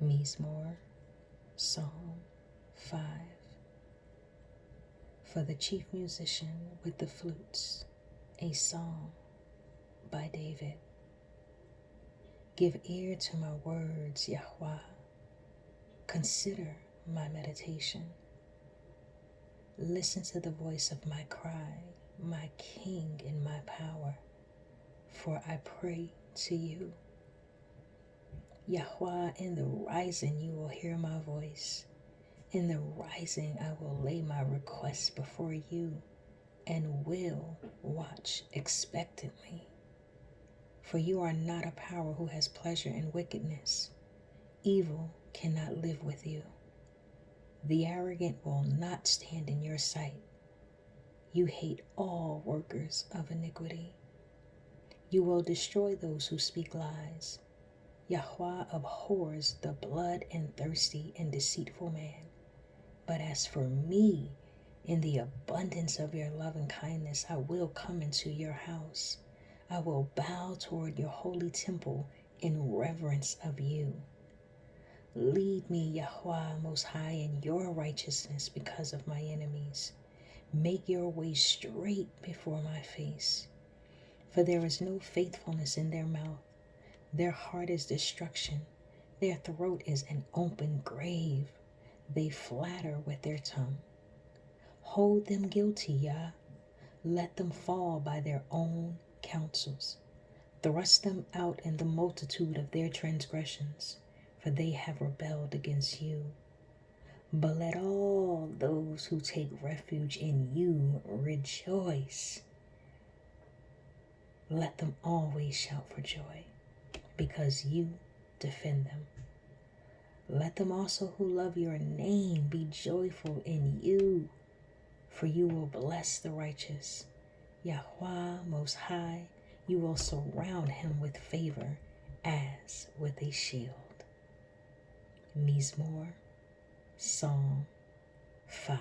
Mizmor, Psalm 5. For the chief musician with the flutes, a psalm by David. Give ear to my words, YAHWAH. Consider my meditation. Listen to the voice of my cry, my King and my power, for I pray to you. YAHWAH, in the rising you will hear my voice. In the rising I will lay my requests before you and will watch expectantly. For you are not a power who has pleasure in wickedness. Evil cannot live with you. The arrogant will not stand in your sight. You hate all workers of iniquity. You will destroy those who speak lies. YAHWAH abhors the blood and thirsty and deceitful man. But as for me, in the abundance of your love and kindness, I will come into your house. I will bow toward your holy temple in reverence of you. Lead me, YAHWAH Most High, in your righteousness because of my enemies. Make your way straight before my face. For there is no faithfulness in their mouth. Their heart is destruction. Their throat is an open grave. They flatter with their tongue. Hold them guilty, Yah. Let them fall by their own counsels. Thrust them out in the multitude of their transgressions, for they have rebelled against you. But let all those who take refuge in you rejoice. Let them always shout for joy, because you defend them. Let them also who love your name be joyful in you, for you will bless the righteous. YAHWAH Most High, you will surround him with favor as with a shield. Mizmor, Psalm 5.